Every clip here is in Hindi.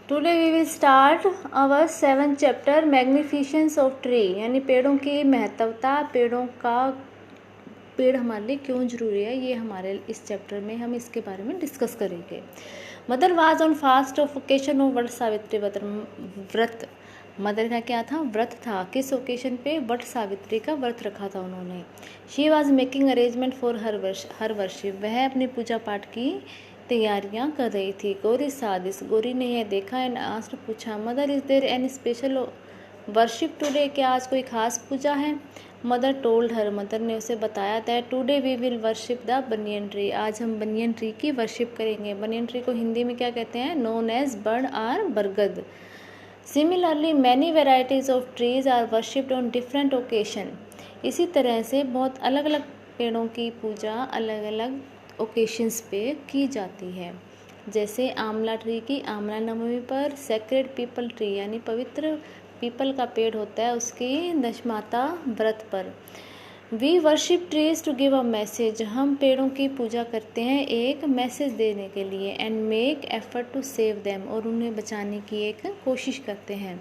Today we will start our 7th chapter magnificence of tree, यानी पेड़ों की महत्वता, पेड़ हमारे लिए क्यों जरूरी है, ये हमारे इस चैप्टर में हम इसके बारे में डिस्कस करेंगे। Mother was on fast of occasion of Vat Savitri व्रत। मदर का क्या था? व्रत था। किस ओकेशन पे? वट सावित्री का व्रत रखा था उन्होंने। She was making arrangement for her worship, वह अपनी पूजा पाठ की तैयारियां कर रही थी। गौरी सादिस, गौरी ने यह देखा एंड आस्क्ड, पूछा, mother is there any special worship today, क्या आज कोई खास पूजा है? मदर टोल्ड हर, मदर ने उसे बताया that today we will worship the banyan tree, आज हम बनियन ट्री की वर्शिप करेंगे। बनियन ट्री को हिंदी में क्या कहते हैं? नोन एज बर्ड or bargad. Similarly many varieties of trees are worshipped on different occasion, इसी तरह से बहुत अलग अलग पेड़ों की पूजा अलग अलग ओकेशंस पे की जाती है। जैसे आंवला ट्री की आंवला नवमी पर, सेक्रेड पीपल ट्री यानी पवित्र पीपल का पेड़ होता है उसकी दशमाता व्रत पर। We worship trees to give a message, हम पेड़ों की पूजा करते हैं एक मैसेज देने के लिए। And make effort to save them, और उन्हें बचाने की एक कोशिश करते हैं।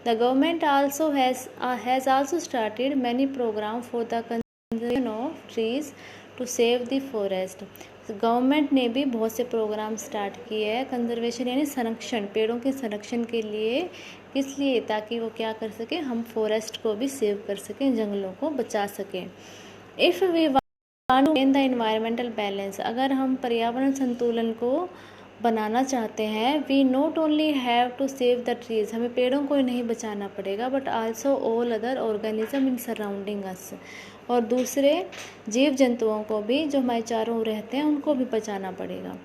The government also has also started many programme for the conservation of trees to save the forest. Government ने भी बहुत से प्रोग्राम स्टार्ट किए हैं कंजर्वेशन यानी संरक्षण, पेड़ों के संरक्षण के लिए। किस लिए? ताकि वो क्या कर सकें, हम फॉरेस्ट को भी सेव कर सकें, जंगलों को बचा सकें। If we want to maintain the environmental balance, अगर हम पर्यावरण संतुलन को बनाना चाहते हैं, we not only have to save the trees, हमें पेड़ों को ही नहीं बचाना पड़ेगा, but also all other organism in surrounding us, और दूसरे जीव जंतुओं को भी जो हमारे चारों ओर रहते हैं उनको भी बचाना पड़ेगा।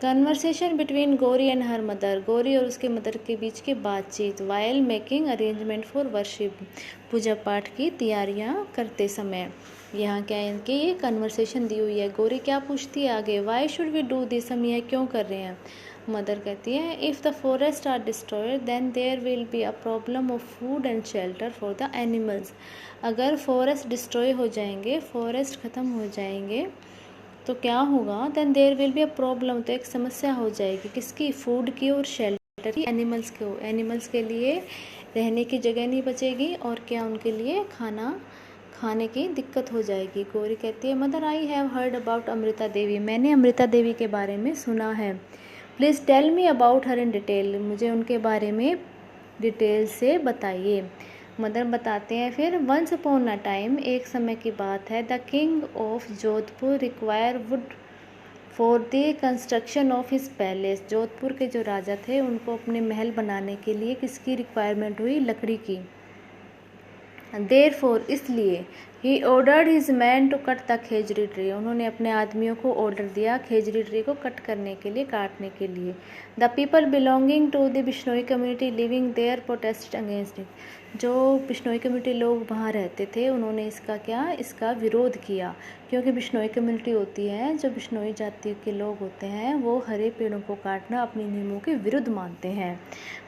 Conversation between Gauri and her mother, Gauri और उसके मदर के बीच की बातचीत। While making arrangement for worship, पूजा पाठ की तैयारियां करते समय। यहाँ क्या है इनकी ये कन्वर्सेशन दी हुई है। गौरी क्या पूछती है आगे? Why should we do this, हम यह क्यों कर रहे हैं? मदर कहती है, if the forest are destroyed then there will be a problem of food and shelter for the animals, अगर फॉरेस्ट डिस्ट्रॉय हो जाएंगे, फॉरेस्ट ख़त्म हो जाएंगे तो क्या होगा? Then there will be a problem, तो एक समस्या हो जाएगी, किसकी? फूड की और शेल्टर की, एनिमल्स को। एनिमल्स के लिए रहने की जगह नहीं बचेगी और क्या उनके लिए खाने की दिक्कत हो जाएगी। गौरी कहती है, mother I have heard about Amrita Devi, मैंने अमृता देवी के बारे में सुना है। Please tell me about her in detail, मुझे उनके बारे में डिटेल से बताइए। मदर बताते हैं फिर, वंस अपॉन अ टाइम, एक समय की बात है, the king of Jodhpur require would for the construction of his palace, Jodhpur के जो राजा थे उनको अपने महल बनाने के लिए किसकी रिक्वायरमेंट हुई? लकड़ी की। देयरफॉर, इसलिए, he ordered his man to cut the khejri tree, उन्होंने अपने आदमियों को ऑर्डर दिया खेजड़ी ट्री को कट करने के लिए, काटने के लिए। The people belonging to the Bishnoi community living there protested against it, जो बिश्नोई कम्युनिटी लोग वहाँ रहते थे उन्होंने इसका विरोध किया, क्योंकि बिश्नोई कम्युनिटी होती है, जो बिश्नोई जाति के लोग होते हैं वो हरे पेड़ों को काटना अपने नियमों के विरुद्ध मानते हैं।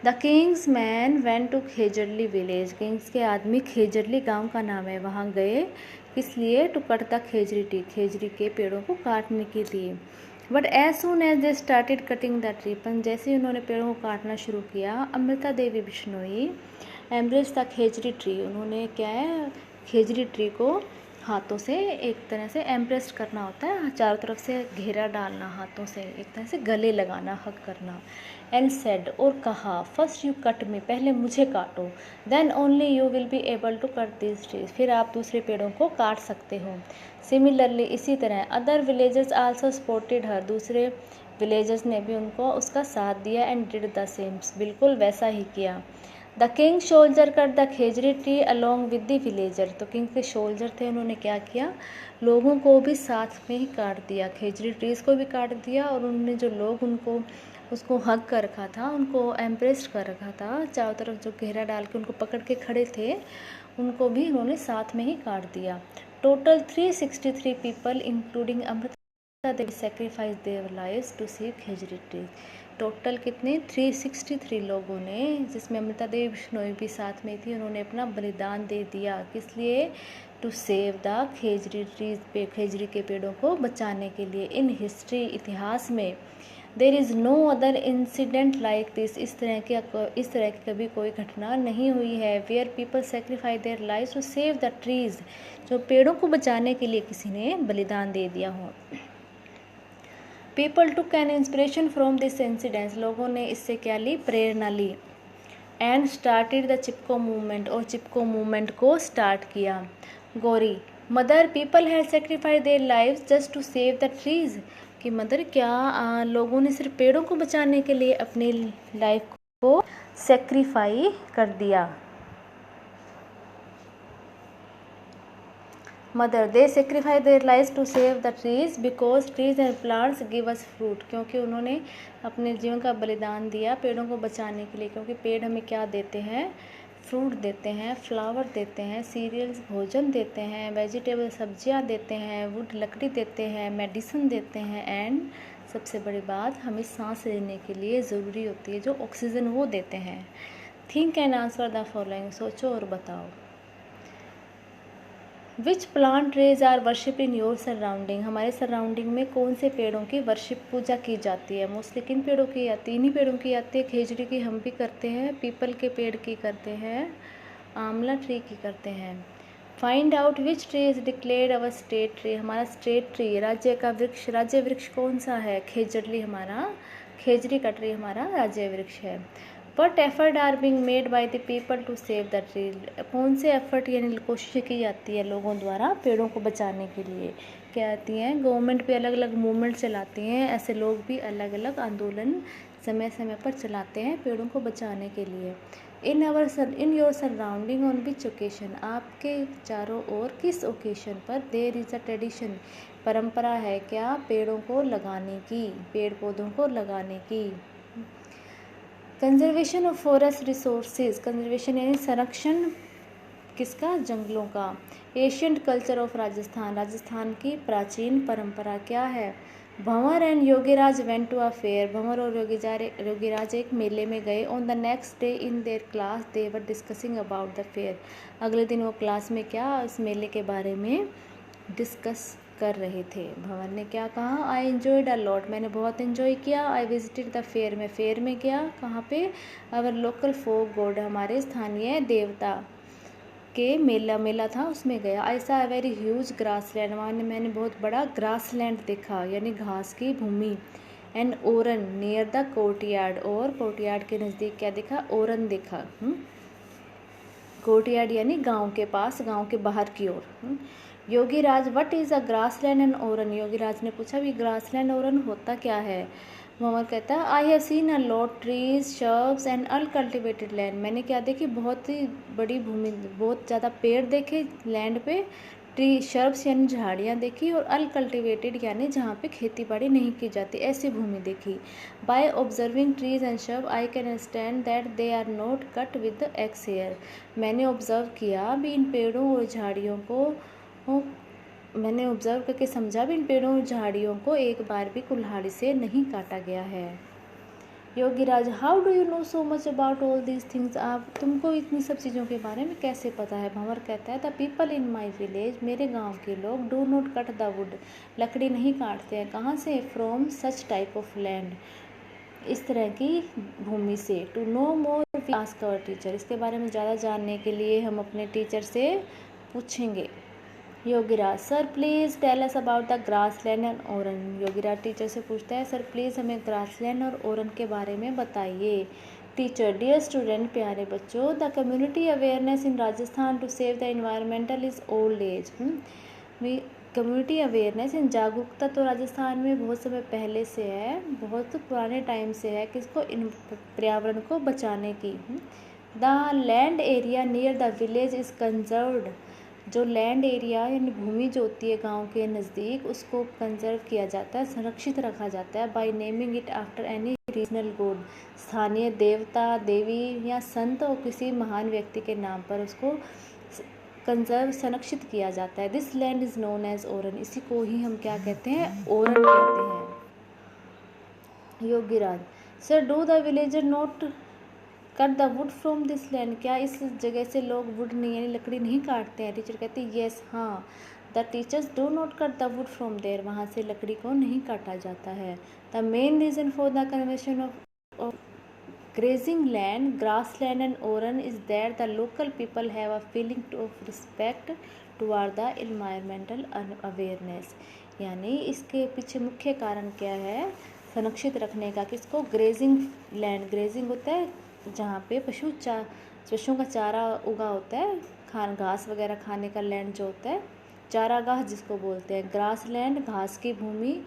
The king's man went to Khejarli village, king's के आदमी खेजड़ली गांव का नाम है, वहाँ गए किस लिए? To cut the khejri tree, खेजड़ी के पेड़ों को काटने के लिए। But as soon as they started cutting the tree, पर जैसे ही उन्होंने पेड़ों को काटना शुरू किया, Amrita Devi Bishnoi embrace the khejri tree, उन्होंने क्या है खेजड़ी ट्री को हाथों से एक तरह से एम्प्रेस करना होता है, चारों तरफ से घेरा डालना हाथों से, एक तरह से गले लगाना, हक करना। एंड सेड, और कहा, फर्स्ट यू कट मी, पहले मुझे काटो, then only you will be able to cut this trees, फिर आप दूसरे पेड़ों को काट सकते हो। सिमिलरली, इसी तरह, अदर विलेजर्स आल्सो सपोर्टेड हर, दूसरे विलेजर्स ने भी उनको उसका साथ दिया। एंड डिड द सेम, बिल्कुल वैसा ही किया। The king soldier cut the khejri tree along with the villager, तो किंग के सोल्जर थे उन्होंने क्या किया? लोगों को भी साथ में ही काट दिया, खेजड़ी ट्रीज को भी काट दिया, और उन्होंने जो लोग उसको हग कर रखा था, उनको एम्प्रेस्ड कर रखा था, चारों तरफ जो घेरा डाल के उनको पकड़ के खड़े थे उनको भी उन्होंने साथ में ही काट दिया। Total 363 people including Amrita Devi sacrifice their lives to save khejri tree, total कितने? 363 लोगों ने, जिसमें अमृता देवी बिश्नोई भी साथ में थी, उन्होंने अपना बलिदान दे दिया, किस लिए? To save the Khejri trees, खेजड़ी के पेड़ों को बचाने के लिए। इन हिस्ट्री, इतिहास में, there is no other incident like this, इस तरह की कभी कोई घटना नहीं हुई है। Where people sacrifice their lives to save the trees, जो पेड़ों को बचाने के लिए किसी ने बलिदान दे दिया हो। People took an inspiration from this incidents, लोगों ने इससे क्या ली, प्रेरणा ली। And started the Chipko movement, और चिपको मूवमेंट को स्टार्ट किया। Gauri, mother people had sacrificed their lives just to save the trees, कि मदर क्या लोगों ने सिर्फ पेड़ों को बचाने के लिए अपनी लाइफ को सेक्रीफाई कर दिया। Mother, they sacrifice their lives to save the trees because trees and plants give us fruit, क्योंकि उन्होंने अपने जीवन का बलिदान दिया पेड़ों को बचाने के लिए, क्योंकि पेड़ हमें क्या देते हैं, फ्रूट देते हैं, फ्लावर देते हैं, सीरियल्स भोजन देते हैं, वेजिटेबल सब्जियां देते हैं, वुड लकड़ी देते हैं, मेडिसिन देते हैं, एंड सबसे बड़ी बात हमें सांस लेने के लिए ज़रूरी होती है जो ऑक्सीजन वो देते हैं। Think and answer the following, सोचो और बताओ। Which plant trees are worship in your surrounding, हमारे सराउंडिंग में कौन से पेड़ों की वर्शिप पूजा की जाती है। मोस्टली किन पेड़ों की आती है, इन्हीं पेड़ों की आती है। खेजड़ी की हम भी करते हैं, पीपल के पेड़ की करते हैं, आंवला ट्री की करते हैं। Find out which tree is declared our state tree, हमारा स्टेट ट्री, राज्य का वृक्ष, राज्य वृक्ष कौन सा है, खेजड़ी, हमारा खेजड़ी का ट्री हमारा राज्य वृक्ष है। What effort are being made by the people to save the tree, कौन से एफर्ट यानी कोशिश की जाती है लोगों द्वारा पेड़ों को बचाने के लिए, क्या आती हैं, गवर्नमेंट भी अलग अलग मूवमेंट चलाती हैं, ऐसे लोग भी अलग अलग आंदोलन समय समय पर चलाते हैं पेड़ों को बचाने के लिए। इन your surrounding on which occasion, आपके चारों ओर किस ओकेशन पर, देयर इज़ अ ट्रेडिशन, परंपरा है क्या, पेड़ों को लगाने की, पेड़ पौधों को लगाने की। Conservation of forest resources, conservation यानी संरक्षण किसका, जंगलों का। Ancient culture of Rajasthan, Rajasthan की प्राचीन परंपरा क्या है। Bhanwar and Yogiraj went to a fair, Bhanwar और योगीराज एक मेले में गए। On the next day in their class they were discussing about the fair, अगले दिन वो क्लास में क्या, इस मेले के बारे में डिस्कस कर रहे थे। भंवर ने क्या कहा, आई एन्जॉयड अ लॉट, मैंने बहुत एंजॉय किया। आई विजिटेड द फेयर, मैं फेयर में गया, कहाँ पे, अवर लोकल फोक गॉड, हमारे स्थानीय देवता के मेला था उसमें गया। आई सा a very huge grass land, वहाँ मैंने बहुत बड़ा ग्रास लैंड देखा यानी घास की भूमि। And Oran near the courtyard, और कोर्टयार्ड के नज़दीक क्या देखा, ओरन देखा। कोर्टयार्ड यानी गांव के पास, गांव के बाहर की ओर। Yogiraj, what is a grassland and oran, Yogiraj ने पूछा भी ग्रासलैंड ओरन होता क्या है। भंवर कहता है, I have seen a lot trees shrubs and uncultivated land, मैंने क्या देखी, बहुत ही बड़ी भूमि, बहुत ज़्यादा पेड़ देखे लैंड पे, ट्री शर्ब्स यानी झाड़ियाँ देखी, और अनकल्टिवेटेड यानी जहाँ पे खेती बाड़ी नहीं की जाती ऐसी भूमि देखी। By observing trees and shrub I can understand that they are not cut with axe here, मैंने ऑब्जर्व किया भी इन पेड़ों और झाड़ियों को, मैंने ऑब्जर्व करके समझा भी इन पेड़ों और झाड़ियों को एक बार भी कुल्हाड़ी से नहीं काटा गया है। Yogiraj, how do you know so much about all these things, आप तुमको इतनी सब चीज़ों के बारे में कैसे पता है। भंवर कहता है, the people in my village, मेरे गांव के लोग, do not cut the wood, लकड़ी नहीं काटते हैं, कहाँ से, from such type of land, इस तरह की भूमि से। To know more we ask our teacher, इसके बारे में ज़्यादा जानने के लिए हम अपने टीचर से पूछेंगे। Yogiraj, sir please tell us about the grassland and oran, Yogiraj teacher से पूछता है, सर प्लीज़ हमें ग्रासलैंड और ओरन के बारे में बताइए। टीचर, डियर स्टूडेंट, प्यारे बच्चों, the community awareness in Rajasthan to save the environmental is old age, community awareness इन जागरूकता तो राजस्थान में बहुत समय पहले से है, बहुत पुराने टाइम से है, किसको, इन पर्यावरण को बचाने की। The land area near the village is conserved, जो लैंड एरिया यानी भूमि जो होती है गांव के नज़दीक उसको कंजर्व किया जाता है, संरक्षित रखा जाता है। By naming it after any regional god, स्थानीय देवता देवी या संत और किसी महान व्यक्ति के नाम पर उसको कंजर्व संरक्षित किया जाता है। This land is known as oran, इसी को ही हम क्या कहते हैं, ओरन कहते हैं। Yogiraj, sir do the villager not cut the wood from this land, क्या इस जगह से लोग वुड नहीं यानी लकड़ी नहीं काटते हैं। टीचर कहती है, येस, हाँ, the teachers do not cut the wood from there, वहाँ से लकड़ी को नहीं काटा जाता है। The main reason for the conversion of grazing land, grassland and oran is that the local people have a feeling of respect toward the environmental awareness। यानी इसके पीछे मुख्य कारण क्या है संरक्षित रखने का, किसको? Grazing land. ग्रेजिंग होता है जहाँ पे पशुओं का चारा उगा होता है, घास वगैरह खाने का लैंड जो होता है, चारागाह जिसको बोलते हैं। ग्रास लैंड घास की भूमि,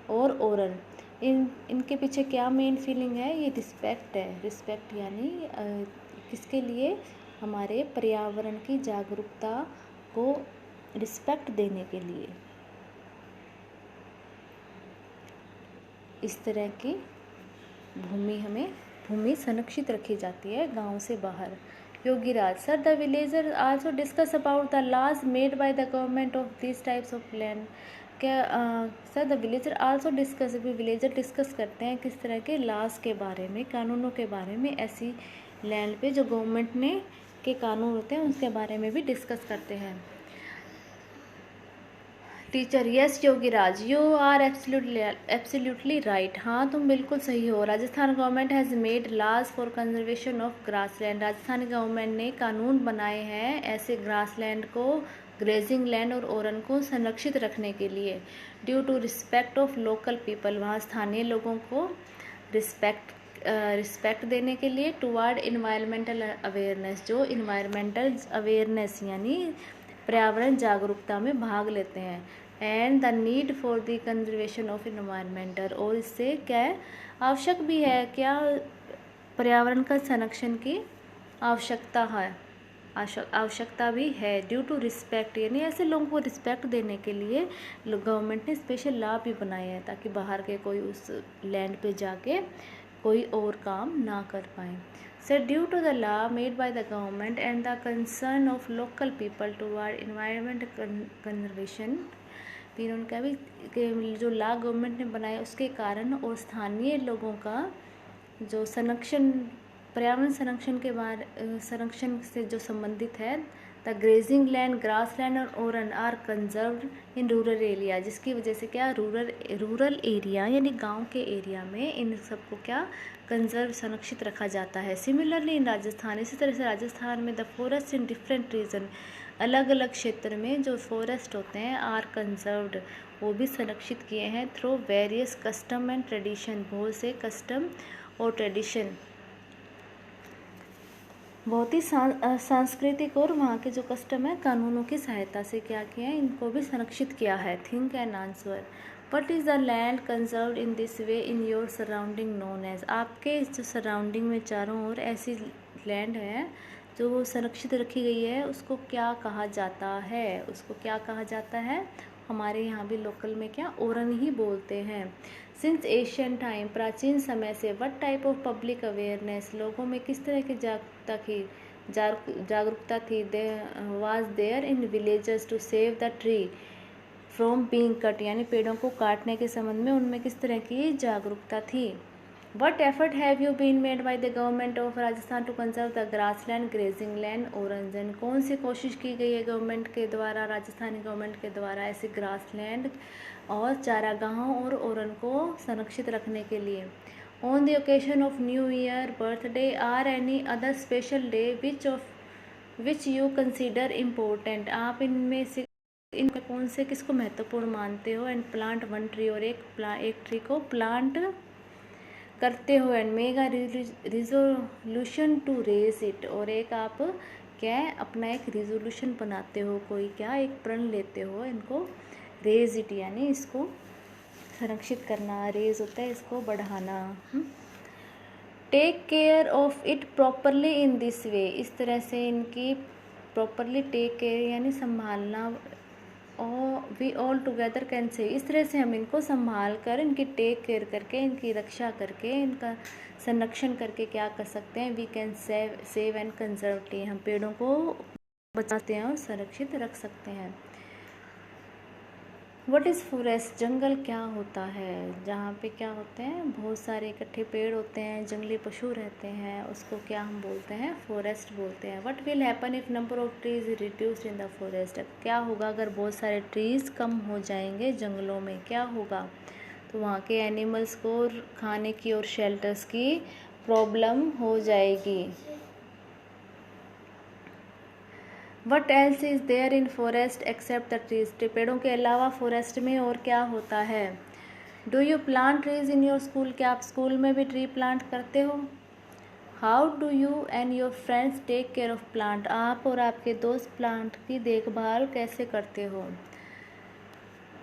और ओरन, इनके पीछे क्या मेन फीलिंग है? ये रिस्पेक्ट है। रिस्पेक्ट यानी किसके लिए? हमारे पर्यावरण की जागरूकता को रिस्पेक्ट देने के लिए इस तरह की भूमि संरक्षित रखी जाती है गांव से बाहर। Yogiraj sir, the villager also discuss about the laws made by the government of this types of land. क्या sir the villager also discuss, villager discuss करते हैं किस तरह के लॉज के बारे में, कानूनों के बारे में, ऐसी लैंड पे जो गवर्नमेंट ने के कानून होते हैं उसके बारे में भी डिस्कस करते हैं। Teacher yes Yogiraj, you are absolutely right. हाँ तुम बिल्कुल सही हो। Rajasthan government has made laws for conservation of grassland. Rajasthan government ने कानून बनाए हैं ऐसे ग्रासलैंड को, ग्रेजिंग लैंड और ओरन को संरक्षित रखने के लिए। Due to respect of local people, वहाँ स्थानीय लोगों को रिस्पेक्ट देने के लिए। टुवर्ड इन्वायरमेंटल अवेयरनेस, जो इन्वायरमेंटल अवेयरनेस यानी पर्यावरण जागरूकता में भाग लेते हैं। And the need for the conservation of environmental, और इससे क्या है आवश्यक भी है, क्या? पर्यावरण का संरक्षण की आवश्यकता है, आवश्यकता भी है। ड्यू टू रिस्पेक्ट यानी ऐसे लोगों को रिस्पेक्ट देने के लिए गवर्नमेंट ने स्पेशल लॉ भी बनाए हैं ताकि बाहर के कोई उस लैंड पे जाके कोई और काम ना कर पाए। Sir due to the law made by the government and the concern of local people toward environment conservation, फिर उनका भी जो लॉ गवर्नमेंट ने बनाया उसके कारण और स्थानीय लोगों का जो संरक्षण, पर्यावरण संरक्षण से जो संबंधित है। The grazing land, grass land और oran are conserved in rural area, जिसकी वजह से क्या रूरल एरिया यानी गांव के एरिया में इन सबको क्या कंजर्व संरक्षित रखा जाता है। सिमिलरली इन राजस्थान, इसी तरह से राजस्थान में the forest in different region, अलग अलग क्षेत्र में जो फॉरेस्ट होते हैं आर कंजर्व्ड, वो भी संरक्षित किए हैं through various custom and tradition, बहुत से कस्टम और ट्रेडिशन, बहुत ही सांस्कृतिक और वहाँ के जो कस्टम है कानूनों की सहायता से क्या किया है, इनको भी संरक्षित किया है। Think and answer, what is the land conserved in this way in your surrounding known as, आपके जो सराउंडिंग में चारों ओर ऐसी लैंड है जो वो संरक्षित रखी गई है उसको क्या कहा जाता है? उसको क्या कहा जाता है? हमारे यहाँ भी लोकल में क्या ओरन ही बोलते हैं। सिंस एशियन टाइम, प्राचीन समय से, what type of public awareness, लोगों में किस तरह की जागरूकता थी, was there in villages to save the tree from being cut, यानी पेड़ों को काटने के संबंध में उनमें किस तरह की जागरूकता थी। What effort have you been made by the government of Rajasthan to conserve the grassland, grazing land, orange? कौन सी कोशिश की गई है गवर्नमेंट के द्वारा, राजस्थानी गवर्नमेंट के द्वारा ऐसे ग्रासलैंड और चारागाहों और ओरन को संरक्षित रखने के लिए। On the occasion of new year, birthday or any other special day which you consider important, आप इनमें से कौन से किसको महत्वपूर्ण मानते हो? एंड प्लांट वन ट्री, और एक ट्री को प्लांट करते हो। And make a resolution to raise it, और एक आप क्या है अपना एक रिजोल्यूशन बनाते हो, कोई क्या एक प्रण लेते हो, इनको रेज इट यानी इसको संरक्षित करना, रेज होता है इसको बढ़ाना। Take care of it properly in this way, इस तरह से इनकी प्रॉपरली टेक केयर यानी संभालना, और we all together can save, इस तरह से हम इनको संभाल कर, इनकी टेक केयर करके, इनकी रक्षा करके, इनका संरक्षण करके क्या कर सकते हैं? We can save and conserve tea, हम पेड़ों को बचाते हैं और संरक्षित रख सकते हैं। What is forest? जंगल क्या होता है? जहाँ पे क्या होते हैं, बहुत सारे इकट्ठे पेड़ होते हैं, जंगली पशु रहते हैं, उसको क्या हम बोलते हैं? फॉरेस्ट बोलते हैं। What will happen if number of trees reduced in the forest? क्या होगा अगर बहुत सारे ट्रीज़ कम हो जाएंगे जंगलों में? क्या होगा? तो वहाँ के एनिमल्स को खाने की और शेल्टर्स की प्रॉब्लम हो जाएगी। What else is there in forest except the trees? पेड़ों के अलावा फॉरेस्ट में और क्या होता है? Do you plant trees in your school? क्या आप स्कूल में भी ट्री प्लांट करते हो? How do you and your friends take care of plant? आप और आपके दोस्त प्लांट की देखभाल कैसे करते हो?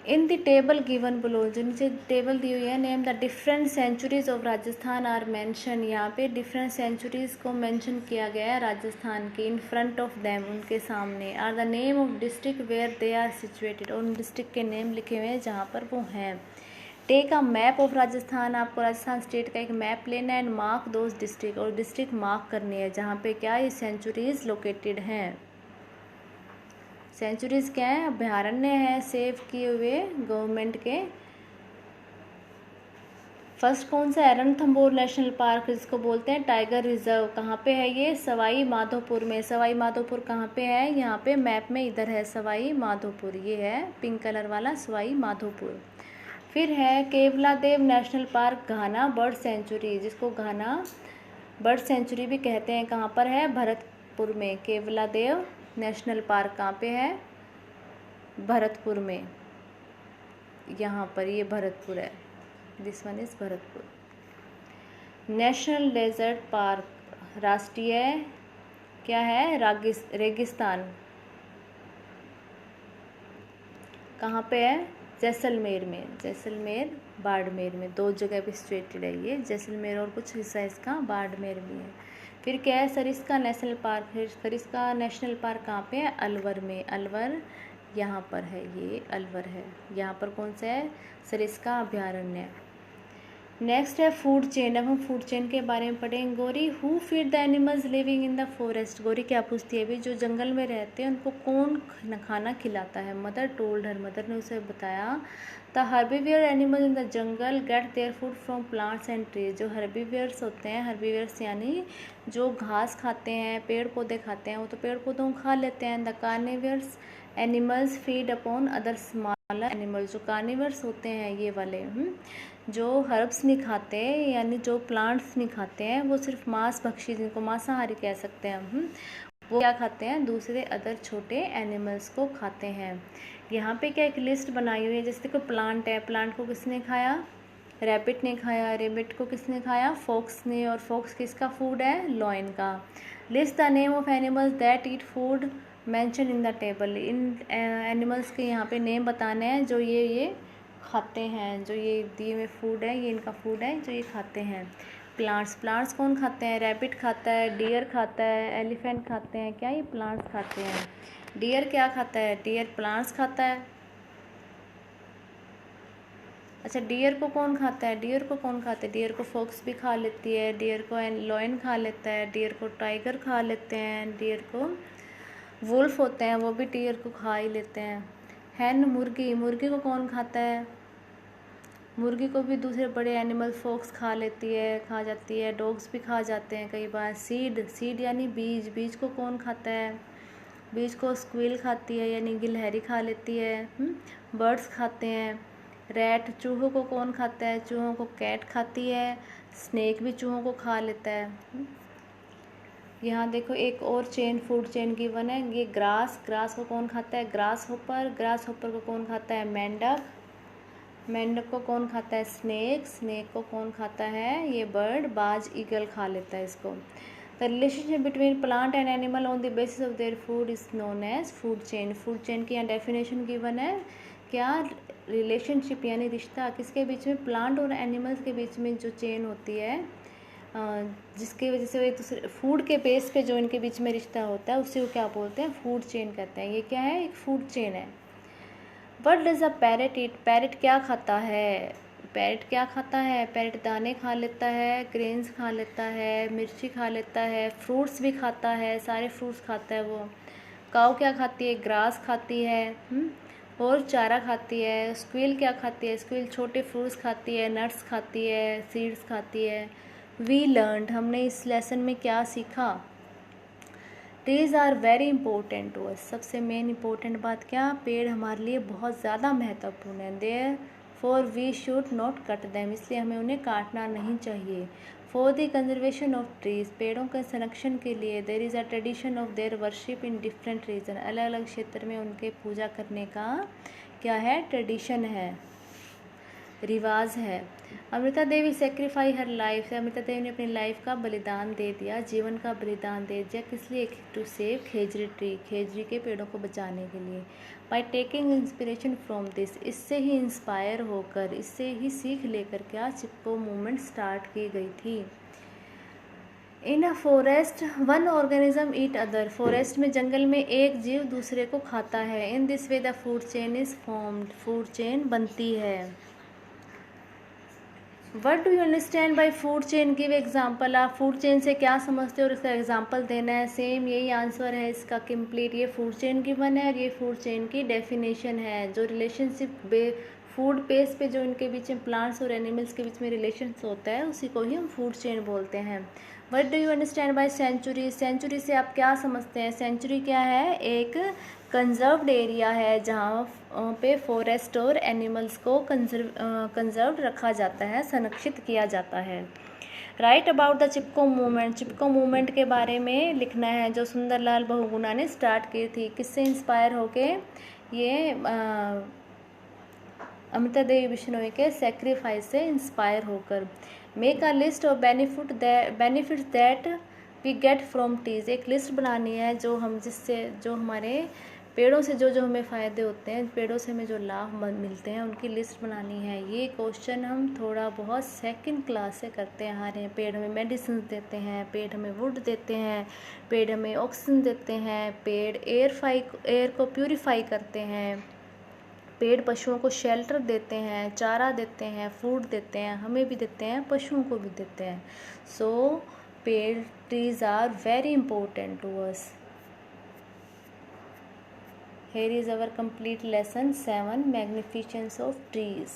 In the table given below, जो नीचे टेबल दी हुई है, name the different sanctuaries of Rajasthan are mention. यहाँ पे डिफरेंट सेंचुरीज को मेंशन किया गया है राजस्थान के। इन फ्रंट ऑफ देम, उनके सामने। Are the name of district where they are situated, और उन डिस्ट्रिक्ट के नेम लिखे हुए हैं जहाँ पर वो हैं। Take a map of Rajasthan, आपको राजस्थान स्टेट का एक मैप लेना है। एंड मार्क दोज डिस्ट्रिक्ट, और डिस्ट्रिक्ट मार्क करनी है जहाँ पे क्या ये सेंचुरीज लोकेटेड हैं। सेंचुरीज क्या है? अभयारण्य है सेव किए हुए गवर्नमेंट के। फर्स्ट कौन सा है? रणथंभौर नेशनल पार्क, जिसको बोलते हैं टाइगर रिजर्व। कहाँ पे है ये? सवाई माधोपुर में। सवाई माधोपुर कहाँ पे है? यहाँ पे मैप में इधर है सवाई माधोपुर, ये है पिंक कलर वाला सवाई माधोपुर। फिर है केवलादेव नेशनल पार्क, घाना बर्ड सेंचुरी, जिसको घाना बर्ड सेंचुरी भी कहते हैं। कहाँ पर है? भरतपुर में। केवलादेव नेशनल पार्क कहाँ पे है? भरतपुर में। यहाँ पर ये भरतपुर है, this one is Bharatpur. National desert park, राष्ट्रीय क्या है? रेगिस्तान, कहाँ पे है? जैसलमेर में। जैसलमेर बाड़मेर में, दो जगह पे सिचुएटेड है ये, जैसलमेर और कुछ हिस्सा इसका बाड़मेर में है। फिर क्या है? सरिस्का नेशनल पार्क है। सरिस्का नेशनल पार्क कहाँ पे है? अलवर में। अलवर यहाँ पर है, ये अलवर है। यहाँ पर कौन सा है? सरिस्का अभयारण्य। नेक्स्ट है फूड चेन। अब हम फूड चेन के बारे में पढ़ेंगे। Gauri, who feed the animals living in the forest? Gauri क्या पूछती है? अभी जो जंगल में रहते हैं उनको कौन खाना खिलाता है? मदर टोल्ड हर, मदर ने उसे बताया। The herbivore animal in the jungle get their food from plants and trees. जो हर्बीवियर्स होते हैं, हर्बीवियर्स यानी जो घास खाते हैं, पेड़ पौधे खाते हैं, वो तो पेड़ पौधों को खा लेते हैं। The carnivores animals feed upon other smaller animals. जो कार्निवर्स होते हैं ये वाले, जो हर्ब्स नहीं खाते यानी जो प्लांट्स नहीं खाते हैं, वो सिर्फ मांस भक्षी, जिनको मांसाहारी कह सकते हैं हम, वो क्या खाते हैं? दूसरे अदर छोटे एनिमल्स को खाते हैं। यहाँ पे क्या एक लिस्ट बनाई हुई है, जैसे कोई प्लांट है, प्लांट को किसने खाया? रैबिट ने खाया। रैबिट को किसने खाया? फॉक्स ने। और फॉक्स किसका फूड है? लॉयन का। List the name of animals that eat food mention in the table. In animals के यहाँ पे नेम बताने हैं जो ये खाते हैं, जो ये दिए हुए फूड है, ये इनका फूड है जो ये खाते हैं। प्लांट्स कौन खाते हैं? रैबिट खाता है, डियर खाता है, एलिफेंट खाते हैं। क्या ये प्लांट्स खाते हैं? डियर क्या खाता है? डियर प्लांट्स खाता है। अच्छा, डियर को कौन खाता है? डियर को कौन खाता है? डियर को फॉक्स भी खा लेती है, डियर को लॉयन खा लेता है, डियर को टाइगर खा लेते हैं, डियर को वुल्फ होते हैं वो भी डियर को खा ही लेते हैं। हैन मुर्गी, मुर्गी को कौन खाता है? मुर्गी को भी दूसरे बड़े एनिमल फॉक्स खा लेती है, खा जाती है। डॉग्स भी खा जाते हैं कई बार। सीड यानी बीज, बीज को कौन खाता है? बीज को स्क्विल खाती है यानी गिलहरी खा लेती है। बर्ड्स खाते हैं। रैट, चूहों को कौन खाता है? चूहों को कैट खाती है। स्नेक भी चूहों को खा लेता है। यहाँ देखो एक और चेन, फूड चेन गिवन है। ये ग्रास को कौन खाता है? ग्रास होपर को कौन खाता है? मेंढक को कौन खाता है? स्नेक को कौन खाता है? ये बर्ड, बाज, ईगल खा लेता है इसको। The relationship between plant and animal on the basis of their food is known as food chain. Food chain की यहाँ डेफिनेशन गिवन है। क्या रिलेशनशिप यानी रिश्ता किसके बीच में? प्लांट और एनिमल्स के बीच में जो चेन होती है, जिसकी वजह से एक दूसरे फूड के बेस पे जो इनके बीच में रिश्ता होता है, उसे वो क्या बोलते हैं? फूड चेन कहते हैं। ये क्या है? एक फूड चेन है। What does a parrot eat? Parrot क्या खाता है? पैरेट क्या खाता है? पैरेट दाने खा लेता है, ग्रेन्स खा लेता है, मिर्ची खा लेता है, फ्रूट्स भी खाता है, सारे फ्रूट्स खाता है वो। काऊ क्या खाती है? ग्रास खाती है। और चारा खाती है। स्क्विल क्या खाती है? स्क्विल छोटे फ्रूट्स खाती है, नट्स खाती है, सीड्स खाती है। वी लर्नड, हमने इस लेसन में क्या सीखा? Trees are very important to us, सबसे मेन इंपॉर्टेंट बात क्या? पेड़ हमारे लिए बहुत ज़्यादा महत्वपूर्ण है। Therefore we should not cut them, इसलिए हमें उन्हें काटना नहीं चाहिए। For the conservation of trees, पेड़ों के संरक्षण के लिए there is a tradition of their worship in different region, अलग अलग क्षेत्र में उनके पूजा करने का क्या है? ट्रेडिशन है, रिवाज है। अमृता देवी सेक्रीफाई हर लाइफ, अमृता देवी ने अपनी लाइफ का बलिदान दे दिया, जीवन का बलिदान दे दिया, किस लिए? टू सेव खेजरी ट्री, खेजरी के पेड़ों को बचाने के लिए। By taking inspiration from this, इससे ही इंस्पायर होकर, इससे ही सीख लेकर क्या चिपको मूवमेंट स्टार्ट की गई थी। In a forest one organism eat other, forest में, जंगल में एक जीव दूसरे को खाता है। In this way the food chain is formed, food chain बनती है। What do you understand by food chain? Give example, आप फूड चेन से क्या समझते हो और इसका एग्जाम्पल देना है। सेम यही आंसर है इसका कंप्लीट। ये फूड चेन गिवन है और ये फूड चेन की डेफिनेशन है। जो रिलेशनशिप फूड बेस पे जो इनके बीच में प्लांट्स और एनिमल्स के बीच में रिलेशन होता है उसी को ही हम फूड चेन बोलते हैं। What do you understand by sanctuary? Sanctuary से आप क्या समझते हैं? सेंचुरी क्या है? एक कंजर्व्ड एरिया है जहाँ पे फॉरेस्ट और एनिमल्स को कंजर्व्ड रखा जाता है, संरक्षित किया जाता है। Right about the Chipko movement, Chipko movement के बारे में लिखना है जो सुंदरलाल बहुगुणा ने स्टार्ट की थी। किससे इंस्पायर होके? ये अमृता देवी बिश्नोई के सेक्रीफाइस से इंस्पायर होकर। Make a list of benefits that we get from trees, एक लिस्ट बनानी है जो हमारे पेड़ों से जो हमें फ़ायदे होते हैं, पेड़ों से हमें जो लाभ मिलते हैं उनकी लिस्ट बनानी है। ये क्वेश्चन हम थोड़ा बहुत सेकंड क्लास से करते आ रहे हैं। पेड़ हमें मेडिसिन देते हैं, पेड़ हमें वुड देते हैं, पेड़ हमें ऑक्सीजन देते हैं, पेड़ एयर को प्यूरिफाई करते हैं, पेड़ पशुओं को शेल्टर देते हैं, चारा देते हैं, फूड देते हैं, हमें भी देते हैं, पशुओं को भी देते हैं। सो पेड़, trees are very important to us. Here is our complete lesson 7, magnificence of trees.